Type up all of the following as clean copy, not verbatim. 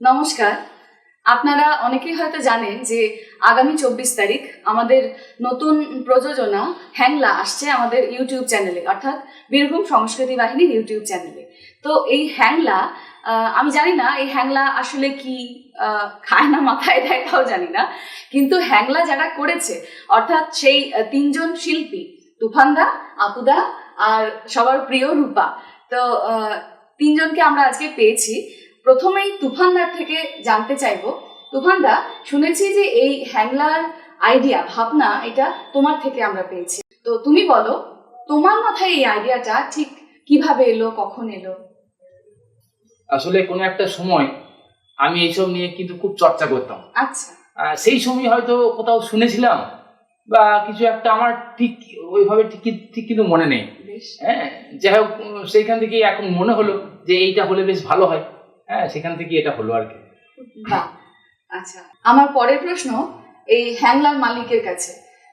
নমস্কার। আপনারা অনেকেই হয়তো জানেন যে আগামী 24 তারিখ আমাদের নতুন প্রযোজনা হ্যাংলা আসছে আমাদের ইউটিউব চ্যানেলে, অর্থাৎ বীরভূম সংস্কৃতি বাহিনীর ইউটিউব চ্যানেলে। তো এই হ্যাংলা, আমি জানি না এই হ্যাংলা আসলে কি খায় না মাথায় দেয় তাও জানি না, কিন্তু হ্যাংলা যারা করেছে অর্থাৎ সেই তিনজন শিল্পী, তুফানদা, আপুদা আর সবার প্রিয় রূপা, তো তিনজনকে আমরা আজকে পেয়েছি। প্রথমেই তুফানদার থেকে জানতে চাইবো, তুফানদা, শুনেছি যে এই হ্যাংলার আইডিয়া ভাবনা এটা তোমার থেকে আমরা পেয়েছি, তো তুমি বলো তোমার মাথায় এই আইডিয়াটা ঠিক কিভাবে এলো, কখন এলো? আসলে কোনো একটা সময় আমি এইসব নিয়ে কিন্তু খুব চর্চা করতাম। আচ্ছা। সেই সময় হয়তো কোথাও শুনেছিলাম বা কিছু একটা, আমার ঠিক ওইভাবে ঠিক কিন্তু মনে নেই। হ্যাঁ, যাই হোক, সেইখান থেকে এখন মনে হলো যে এইটা হলে বেশ ভালো হয়। হ্যাঁ, সেখান থেকে এটা হলো আর কি। আচ্ছা, আমার পরের প্রশ্ন এই হ্যাংলার মালিকের কাছে।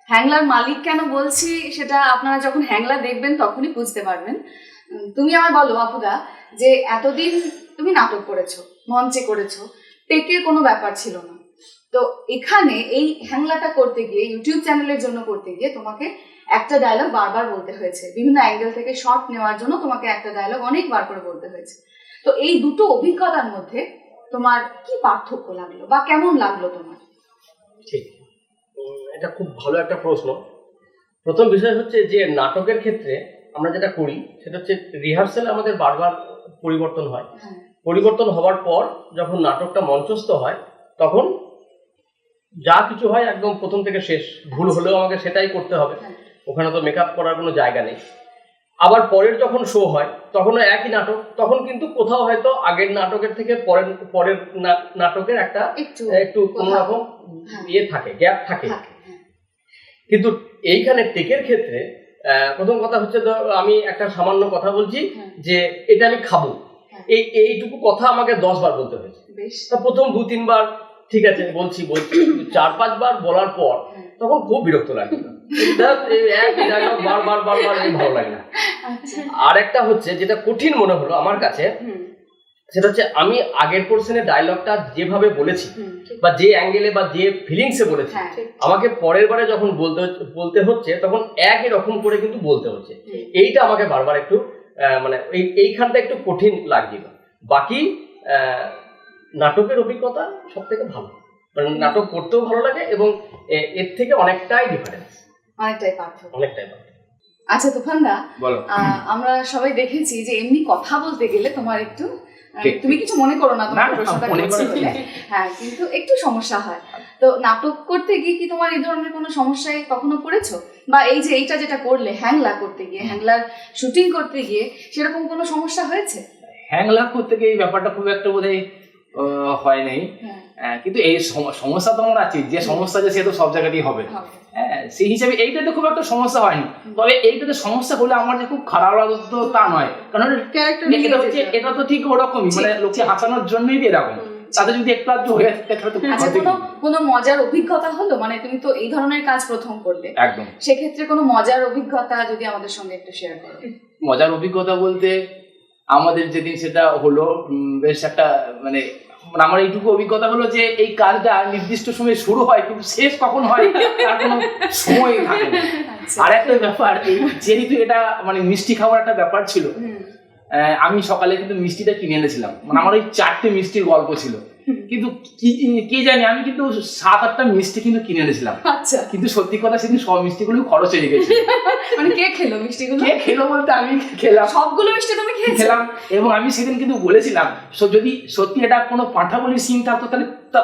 হ্যাংলার মালিক কেন বলছি সেটা আপনারা যখন হ্যাংলা দেখবেন তখনই বুঝতে পারবেন। তুমি আমায় বলো আপুদা, যে এতদিন তুমি নাটক করেছো, মঞ্চে করেছো, টেকের কোনো ব্যাপার ছিল না, তো এখানে এই হ্যাংলাটা করতে গিয়ে, ইউটিউব চ্যানেলের জন্য করতে গিয়ে তোমাকে একটা ডায়লগ বারবার বলতে হয়েছে, বিভিন্ন অ্যাঙ্গেল থেকে শর্ট নেওয়ার জন্য তোমাকে একটা ডায়লগ অনেকবার করে বলতে হয়েছে। তো এই দুটো অভিজ্ঞতার মধ্যে তোমার কি পার্থক্য লাগলো বা কেমন লাগলো তোমার? ঠিক, এটা খুব ভালো একটা প্রশ্ন। প্রথম বিষয় হচ্ছে যে নাটকের ক্ষেত্রে আমরা যেটা করি সেটা হচ্ছে রিহার্সেল আমাদের বারবার পরিবর্তন হয়। পরিবর্তন হওয়ার পর যখন নাটকটা মঞ্চস্থ হয় তখন যা কিছু হয় একদম প্রথম থেকে শেষ, ভুল হলেও আমাকে সেটাই করতে হবে, ওখানে তো মেকআপ করার কোনো জায়গা নেই। আবার পরের যখন শো হয় তখনও একই নাটক, তখন কিন্তু কোথাও হয়তো আগের নাটকের থেকে পরের নাটকের একটা একটু কোনোরকম ইয়ে থাকে, গ্যাপ থাকে। কিন্তু এইখানে টেকের ক্ষেত্রে প্রথম কথা হচ্ছে, আমি একটা সামান্য কথা বলছি যে এটা আমি খাবো, এইটুকু কথা আমাকে 10 বার বলতে হয়েছে। তা প্রথম 2-3 বার ঠিক আছে বলছি, 4-5 বার বলার পর তখন খুব বিরক্ত লাগে, বারবার ভালো লাগে না। আর একটা হচ্ছে যেটা কঠিন মনে হলো আমার কাছে, সেটা হচ্ছে আমি আগের পোর্শনে ডায়লগটা যেভাবে বলেছি বা যে অ্যাঙ্গেলে বা যে ফিলিংসে বলেছি, আমাকে পরের বারে যখন বলতে হচ্ছে তখন একই রকম করে কিন্তু বলতে হচ্ছে। এইটা আমাকে বারবার একটু মানে এইখানটা একটু কঠিন লাগছিল। বাকি নাটকের অভিজ্ঞতা সব থেকে ভালো, মানে নাটক করতেও ভালো লাগে এবং এর থেকে অনেকটাই ডিফারেন্স, অনেকটাই পার্থক্য। আচ্ছা তুফানদা, আমরা সবাই দেখেছি যে এমনি কথা বলতে গেলে তোমার একটু, তুমি কিছু মনে করো না তোমার প্রশ্নটা করছি বলে, হ্যাঁ, কিন্তু একটু সমস্যা হয়। তো নাটক করতে গিয়ে কি তোমার এই ধরনের কোনো সমস্যায় কখনো পড়েছো, বা এই যে এইটা যেটা করলে হ্যাংলা করতে গিয়ে, হ্যাংলার শুটিং করতে গিয়ে সেরকম কোনো সমস্যা হয়েছে? হ্যাংলা করতে গিয়ে এই ব্যাপারটা খুব একটা বোধহয় হয় নাই, কিন্তু এই সমস্যা তো আমার আছে, যে সমস্যা আছে সে তো সব জায়গাতেই হবে। হ্যাঁ, সেই হিসাবে এইটাতে খুব একটা সমস্যা হয়নি। তবে এইটাতে সমস্যা হলে আমার যে খুব খারাপ লাগতো তা নয়, কারণ এটা তো ঠিক ওরকমই, মানে লোককে হাসানোর জন্যই এরকম, তাতে যদি একটু আধটু হয়ে থাকে। কোনো মজার অভিজ্ঞতা হলো, মানে তুমি তো এই ধরনের কাজ প্রথম করলে, একদম সেক্ষেত্রে কোনো মজার অভিজ্ঞতা যদি আমাদের সঙ্গে একটু শেয়ার করো। মজার অভিজ্ঞতা বলতে আমাদের যেদিন সেটা হলো, বেশ একটা মানে আমার এইটুকু অভিজ্ঞতা হলো যে এই কাজটা নির্দিষ্ট সময় শুরু হয় কিন্তু শেষ কখন হয় তার কোনো সময় থাকে না। আর একটা ব্যাপার, যেহেতু এটা মানে মিষ্টি খাওয়ার একটা ব্যাপার ছিল, আমি সকালে কিন্তু মিষ্টিটা কিনে এনেছিলাম, মানে আমার ওই 4টে মিষ্টির গল্প ছিল, কিন্তু কি জানি আমি কিন্তু 7-8টা মিষ্টি কিন্তু কিনে এনেছিলাম। কিন্তু সত্যি কথা সেদিন সব মিষ্টিগুলো খরচ হয়ে গেছে। মানে কে খেলো মিষ্টিগুলো? কে খেলো বলতে আমি খেলাম, সবগুলো মিষ্টি তুমি খেলাম। এবং আমি সেদিন কিন্তু বলেছিলাম, যদি সত্যি এটা কোনো পাঁঠাবলির সিন থাকতো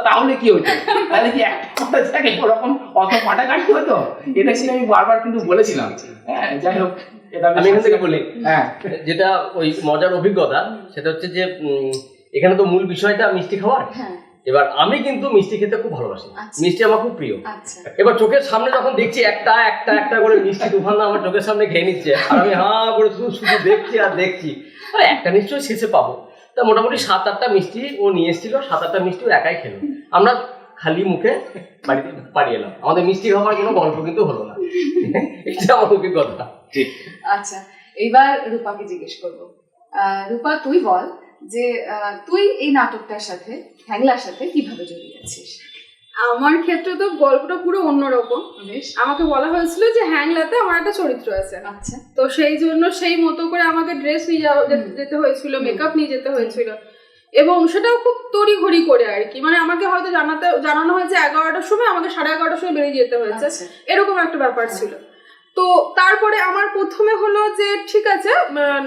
তাহলে কি হতো, তাহলে কি একটা জায়গায় ওরকম অত পাঁঠা কাটতে হতো, এটা ছিল আমি বারবার কিন্তু বলেছিলাম। হ্যাঁ, যাই হোক, আমি এখান থেকে বলি, যেটা ওই মজার অভিজ্ঞতা সেটা হচ্ছে যে এখানে তো মূল বিষয়টা মিষ্টি খাওয়ার। এবার আমি কিন্তু মিষ্টি খেতে খুব ভালোবাসি, মিষ্টি আমার খুব প্রিয়। এবার চোখের সামনে যখন দেখছি একটা একটা একটা করে মিষ্টি তুফান আমার চোখের সামনে খেয়ে নিচ্ছে, আর আমি হা করে শুধু দেখছি আর দেখছি, একটা নিশ্চয়ই শেষে পাবো। তা মোটামুটি 7-8টা মিষ্টি ও নিয়ে এসেছিল, 7-8টা মিষ্টি ও একাই খেলো, আমরা খালি মুখে বাড়িতে পাড়ি এলাম, আমাদের মিষ্টি খাওয়ার কোনো গল্প কিন্তু হলো না। এটা আমার অভিজ্ঞতা। আচ্ছা, এইবার রূপাকে জিজ্ঞেস করবো। রূপা, তুই বল যে তুই এই নাটকটার সাথে, হ্যাংলার সাথে কিভাবে জড়িয়ে আছিস? আমার ক্ষেত্রে তো গল্পটা পুরো অন্যরকম। বেশ। আমাকে বলা হয়েছিল যে হ্যাংলাতে আমার একটা চরিত্র আছে, আচ্ছা। তো সেই জন্য সেই মতো করে আমাকে ড্রেস নিয়ে যেতে হয়েছিল, মেকআপ নিয়ে যেতে হয়েছিল, এবং সেটাও খুব তড়িঘড়ি করে আর কি। মানে আমাকে হয়তো জানানো হয়েছে 11টার সময়, আমাকে 11:30টার সময় বেরিয়ে যেতে হয়েছে, আচ্ছা। এরকম একটা ব্যাপার ছিল। তো তারপরে আমার প্রথমে হলো যে ঠিক আছে,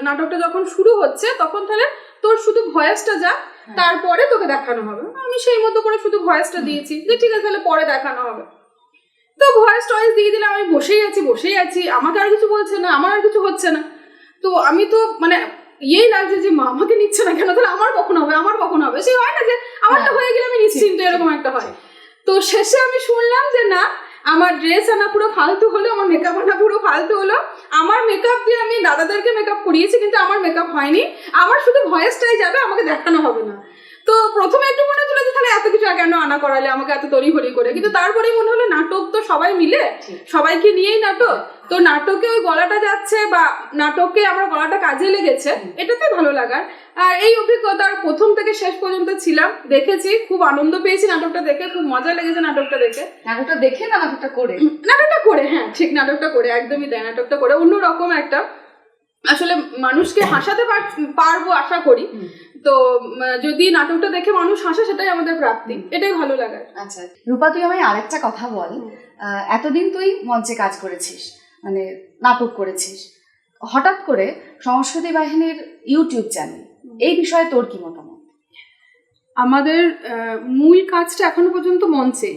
নাটকটা যখন শুরু হচ্ছে তখন তাহলে তোর শুধু ভয়েসটা যা, তারপরে তোকে দেখানো হবে। আমি সেই মতো করে শুধু ভয়েসটা দিয়েছি যে ঠিক আছে তাহলে পরে দেখানো হবে। তো ভয়েস টয়েস দিয়ে দিলাম, আমি বসেই আছি, আমাকে আর কিছু বলছে না, আমার আর কিছু হচ্ছে না। তো আমি তো মানে ইয়েই লাগছে যে মা আমাকে নিচ্ছে না কেন, তাহলে আমার কখন হবে, সেই হয় না যে আমারটা হয়ে গেলে আমি নিশ্চিন্ত, এরকম একটা হয়। তো শেষে আমি শুনলাম যে না, আমার ড্রেস আনা পুরো ফালতু হলো, আমার মেকআপ আনা পুরো ফালতু হলো। আমার মেকআপ দিয়ে আমি দাদাদেরকে মেকআপ করিয়েছি, কিন্তু আমার মেকআপ হয়নি, আমার শুধু ভয়েসটাই যাবে, আমাকে দেখানো হবে না। তো প্রথমে একটু মনে হচ্ছিল যে তাহলে এত কিছু কেন আনা করালে আমাকে এত তড়িঘড়ি করে, কিন্তু তারপরেই মনে হলো নাটক তো সবাই মিলে, সবাইকে নিয়েই নাটক, তো নাটকে ওই গলাটা যাচ্ছে বা নাটকে আমার গলাটা কাজে লেগেছে, এটাতে ভালো লাগার। আর এই অভিজ্ঞতার প্রথম থেকে শেষ পর্যন্ত ছিলাম, দেখেছি, খুব আনন্দ পেয়েছি নাটকটা দেখে, খুব মজা লেগেছে নাটকটা দেখে। নাটকটা দেখে না নাটকটা করে? নাটকটা করে, হ্যাঁ ঠিক, নাটকটা করে, একদমই তাই, নাটকটা করে অন্যরকম একটা, আসলে মানুষকে হাসাতে পারবো আশা করি। তো যদি নাটকটা দেখে মানুষ হাসে, সেটাই আমাদের প্রাপ্তি, এটাই ভালো লাগার। আচ্ছা রূপা, তুই আমায় আরেকটা কথা বল, এতদিন তুই মঞ্চে কাজ করেছিস, মানে নাটক করেছিস, হঠাৎ করে সংস্কৃতি বাহিনীর ইউটিউব চ্যানেল, এই বিষয়ে তোর কি মতামত? আমাদের মূল কাজটা এখনো পর্যন্ত মঞ্চে,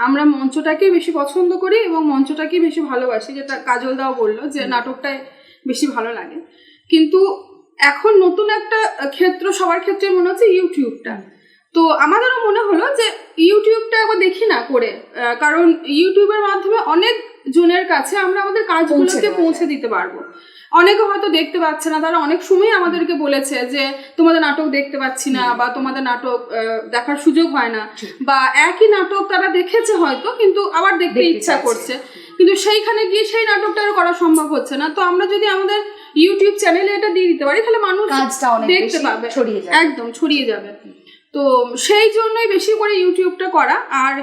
আমরা মঞ্চটাকে বেশি পছন্দ করি এবং মঞ্চটাকে বেশি ভালোবাসি, যেটা কাজল দাও বললো যে নাটকটাই বেশি ভালো লাগে। কিন্তু এখন নতুন একটা ক্ষেত্র সবার ক্ষেত্রে মনে হচ্ছে ইউটিউবটা। তো আমাদেরও মনে হলো যে ইউটিউবটা একবার দেখি না করে, কারণ ইউটিউবের মাধ্যমে অনেক জনের কাছে আমরা আমাদের কাজগুলোকে পৌঁছে দিতে পারবো। অনেকে হয়তো দেখতে পাচ্ছে না, তারা অনেক সময় আমাদেরকে বলেছে যে তোমাদের নাটক দেখতে পাচ্ছি না, বা তোমাদের নাটক দেখার সুযোগ হয় না, বা একই নাটক তারা দেখেছে হয়তো কিন্তু আবার দেখতে ইচ্ছা করছে, কিন্তু সেইখানে গিয়ে সেই নাটকটা আর করা সম্ভব হচ্ছে না। তো আমরা যদি আমাদের ইউটিউব চ্যানেলে এটা দিয়ে দিতে পারি, তাহলে মানুষ দেখতে পাবে, একদম ছড়িয়ে যাবে। তো সেই জন্যই বেশি করে ইউটিউবটা করা। আর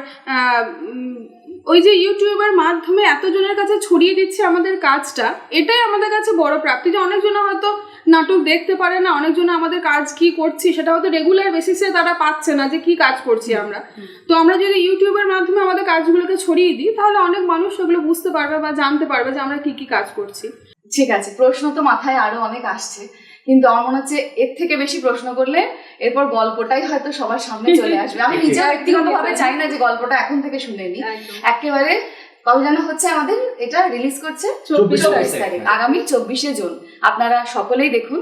ওই যে ইউটিউবের মাধ্যমে এতজনের কাছে ছড়িয়ে দিচ্ছে আমাদের কাজটা, এটাই আমাদের কাছে বড় প্রাপ্তি। যে অনেকজন হয়তো নাটক দেখতে পারে না, অনেকজন আমাদের কাজ কি করছি সেটা হয়তো রেগুলার বেসিসে তারা পাচ্ছে না যে কি কাজ করছি আমরা। তো আমরা যদি ইউটিউবের মাধ্যমে আমাদের কাজগুলোকে ছড়িয়ে দিই, তাহলে অনেক মানুষ সেগুলো বুঝতে পারবে বা জানতে পারবে যে আমরা কি কি কাজ করছি। ঠিক আছে, প্রশ্ন তো মাথায় আরো অনেক আসছে, কিন্তু আমার মনে হচ্ছে এর থেকে বেশি প্রশ্ন করলে এরপর গল্পটাই হয়তো সবার সামনে চলে আসবে। আমি নিজে ব্যক্তিগতভাবে চাই না যে গল্পটা এখন থেকে শুনে নি, একেবারে কবে যেন হচ্ছে আমাদের এটা রিলিজ করছে 24 তারিখ, আগামী 24শে জুন। আপনারা সকলেই দেখুন,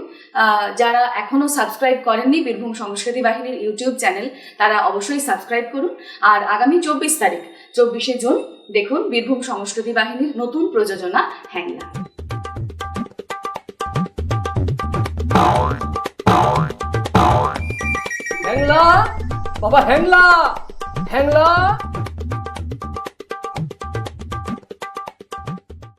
যারা এখনো সাবস্ক্রাইব করেননি বীরভূম সংস্কৃতি বাহিনীর ইউটিউব চ্যানেল, তারা অবশ্যই সাবস্ক্রাইব করুন। আর আগামী 24 তারিখ 24শে জুন দেখুন বীরভূম সংস্কৃতি বাহিনীর নতুন প্রযোজনা হ্যাংলা। হ্যাংলা বাবা, হ্যাংলা হ্যাংলা